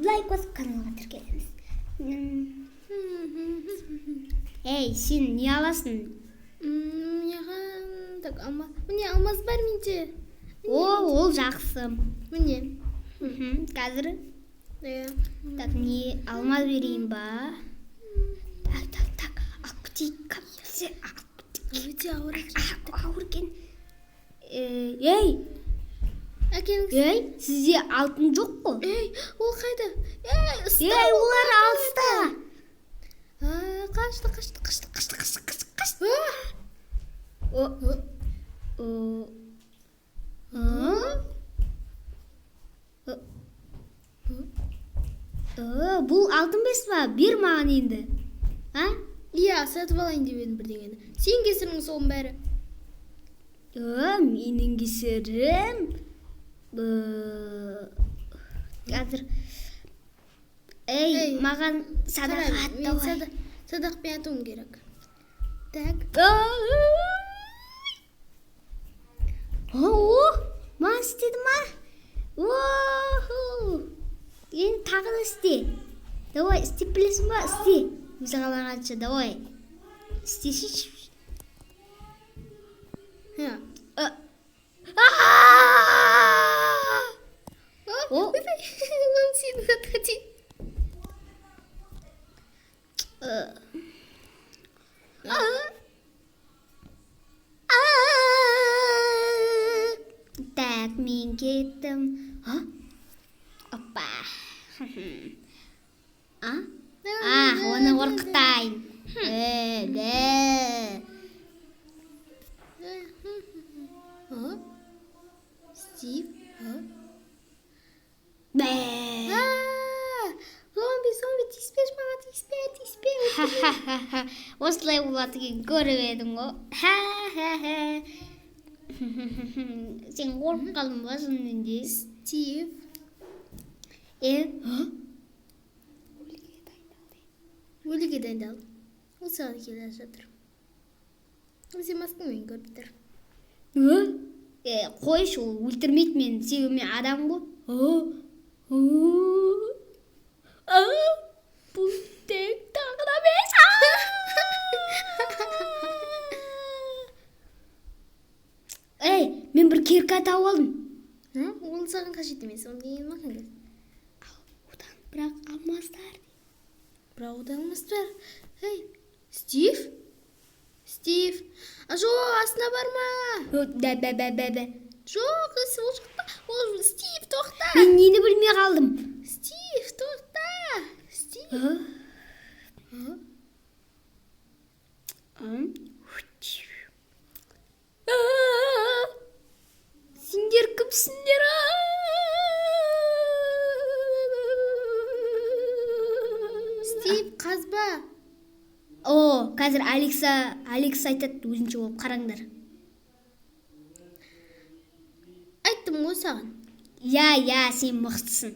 лайк басып каналға тіркелеміз. Ей, сен не аласың? Так, міне алмаз бар менде. Ол жақсы. Міне. Қазір так, не алмаз берейін ба? Так, аптека. Өте Ауыр екен. Ей, әкеңіз. ей, сізде алтын жоқ қой? Ей, ол қайда? Ей, олар алыста. Қашты. Бұл алтын бес па? Бер маған енді. Иә, сатып алайын деп едім бірдеңені. Сен кесірің соның бәрі. Менің кесірім. Қазір. Ей, маған садақ аттауай. Садақпен атуым керек. Так. Маған істеді ма? Енді тағы да істе. Давай, істеп білесің ба? Істе. Өзі қалағанша, давай. Істеші. Оны сені атады. Так, мен кеттім. Опа. Оны қорқытайын. Стив? Зомби, тиіспе. Осылай болады екен, көріп едің ғой. Сен қорқып қалдың ба шынымен? Стив. Өліге дайындал. Ол саған келе жатыр. Сен маскаңмен көріп тұр. Қойшы, ол өлтірмейді мені, себебі мен адам ғой. Бұл тек тағы да бес. Ей, мен бір керка тауып алдым. Ол саған қажет емес, оны деген маған кел. Одан бірақ алмаздар. Бірақ одан алмаздар. Ей, Стив? Стив? Жоқ, астына барма. Жоқ, ол жақта. Ол Стив, тоқта. Мен нені білмей қалдым. Стив, тоқта. Стив. Сендер кімсіңдер? Стив, қазба. Қазір Алекса айтады, өзінше болып қараңдар. Айттым ғой саған. Я, сен мықтысың.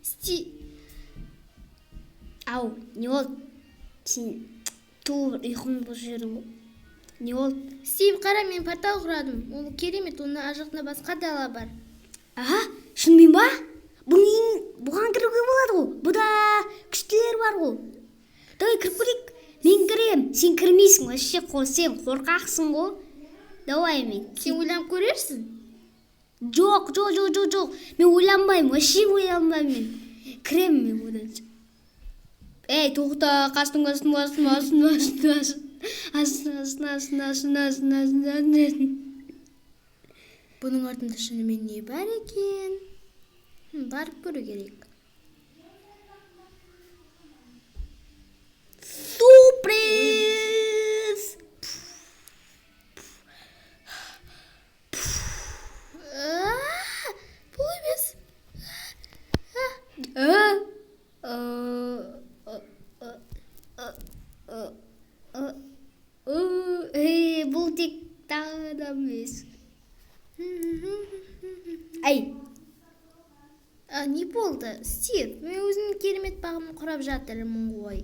Стив. Ау, не болды? Сен туып ұйқым бұзып жүрдің ғой. Не болды? Стив, қара, мен портал құрадым. Ол керемет, оның ар жағында басқа дала бар. Шынымен ба? Бұған кіруге болады ғой. Бұда күштілер бар ғой. Давай кіріп көрейік. Мен кірем. Сен кірмейсің. Вообще сен қорқақсың ғой. Давай мен. Сен ойланып көрерсің? Жоқ. Мен ойланбаймын. Вообще ойланбаймын мен. Кірем мен одан. Ей, тоқта, қастың. Бұның артында шынымен не бар екен? Барып көру керек. Сюрприз! Бұл емес. Бұл тек тағы да емес. Ай! Не болды? Стив, мен өзімнің керемет бағымын құрап жатырмын ғой.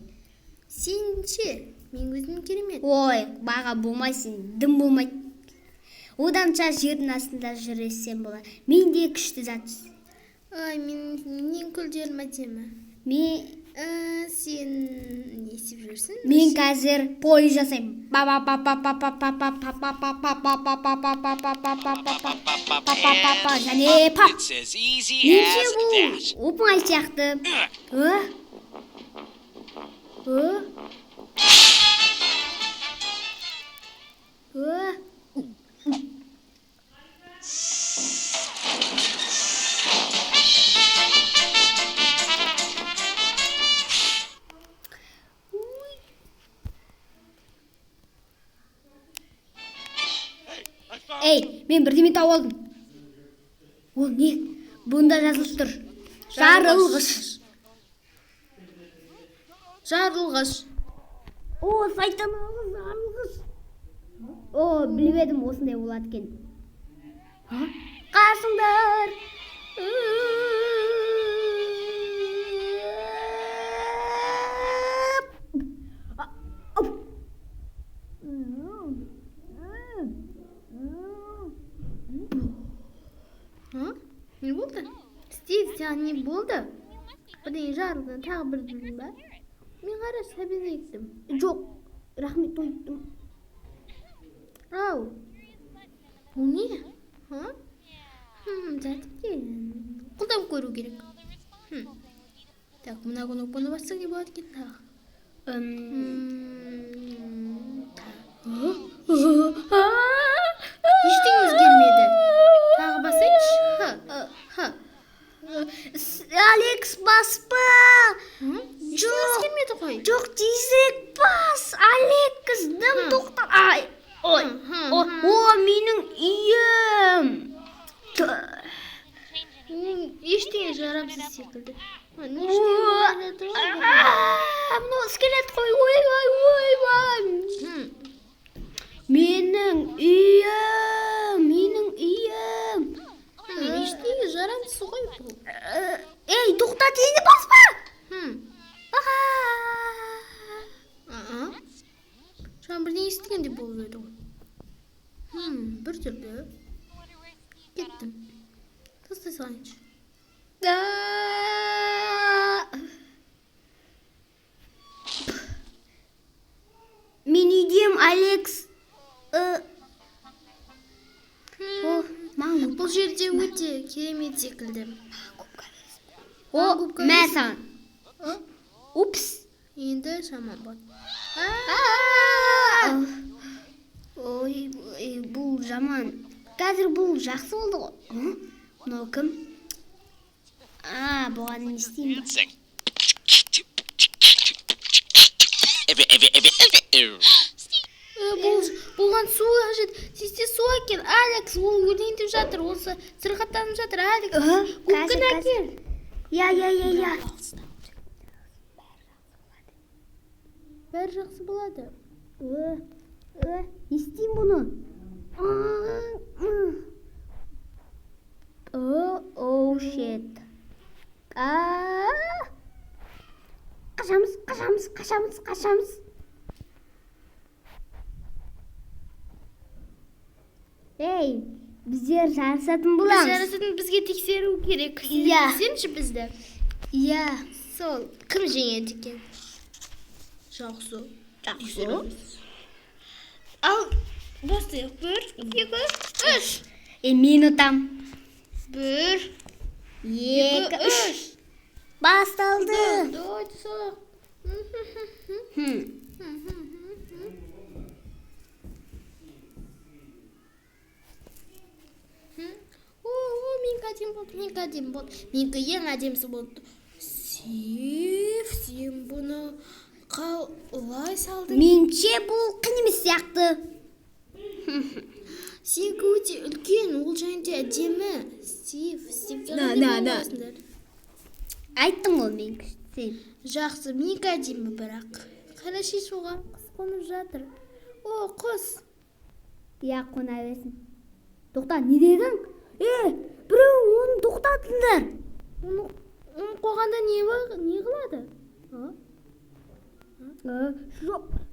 Сен ше, мен өзімнің керемет. Ой, баға болмайсың, дым болмайды. оданша жердің астында жүрсем болады. Мен де күшті зат. Ай, менің күлдерім әдемі. Сен не істеп жүрсің? Мен қазір пойыз жасаймын. Және пап. It's as easy Неше as бұл that. оп-оңай сияқты. Ей, мен бірдеме тауып алдым. Ол не? Бұнда жазылып тұр. Жарылғыш. О, сайтаналы жарылғыш. О, біліп едім осындай болады екен. Қасыңдар. Не болды? Стив, саған не болды? Бірдеңе жарылды, тағы бір дүрдің ба? Мен қара сәбіз ектім. Жоқ, рахмет тойттым. Ау, бұл не? Жәтіке, қолдап көру керек. Так, мына кнопканы бассаң не болады екен тағы? Ештеңе өзгермеді. Тағы басайыншы. Алекс, баспа. Ештеңе өзгермеді ғой. Жоқ, тезірек бас. Алекс, дым тоқтар. Ай, ой. О, менің үйім. Ештеңе жарамсыз секілді. Мынау скелет қой. Ой. Менің үйім. Ештеңе жарамсыз ғой бұл. Ей, тоқтат, енді баспа. Жаңа бірдеңе естігендей болып еді ғой. Бір түрді. Кеттім. Тастай салайыншы. Мен үйдем, Алекс. Бұл жерде өте керемет секілді. О, мә саған. Упс. Енді шаман бот. Ой, бұл жаман. Қазір бұл жақсы болды ғой. Мынау кім? Бұған не істеймін? Dancing. Бұған су қажет. Сесте су әкел. Алекс, ол өлейіндіп жатыр. Осы сырғаттанып жатыр. Алекс, көккін әкел. Я. Бәрі жақсы болады. Не істеймін бұны? Оу, шет. Қашамыз. Ей, біздер жарысатын боламыз. Жарысатын бізге тексеру керек. Иә. Тексерші бізді. Иә. Сол, кім жеңеді екен? Жақсы. Ал, бастайық. 1, 2, 3. Мен ұтам. 1, 2, 3. Басталды. Дойды сол. Менікі әдем болды. Менікі ең әдемісі болды. Сен бұны қалай салдың? Менше бұл қиын емес сияқты. Сенікі өте үлкен, ол жайында әдемі. Стивке қандай. Айттым ғой мен күштен. Жақсы, менікі әдемі бірақ. Қараши суға құс қонып жатыр. О, құс. Я, қона берсін. Тоқта, не дедің? Біреу оны тоқтатыңдар. Оны қоғанда не қылады?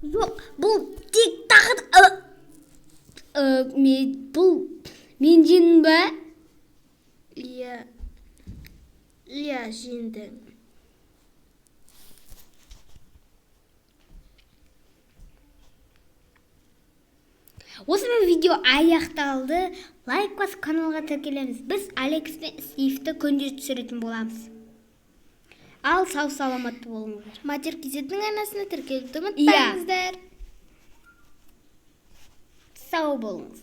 Жоқ, бұл тек тағыт. бұл мен жеңдім ба? Иә, жеңдің. Осымен видео аяқталды. Лайк басып каналға тіркелеміз. Біз Алекс пен Стивті күнде түсіретін боламыз. Ал сау саламатты болыңыздар. Матер кезеттің арнасына тіркелуді ұмытпаңыздар. Сау болыңыз.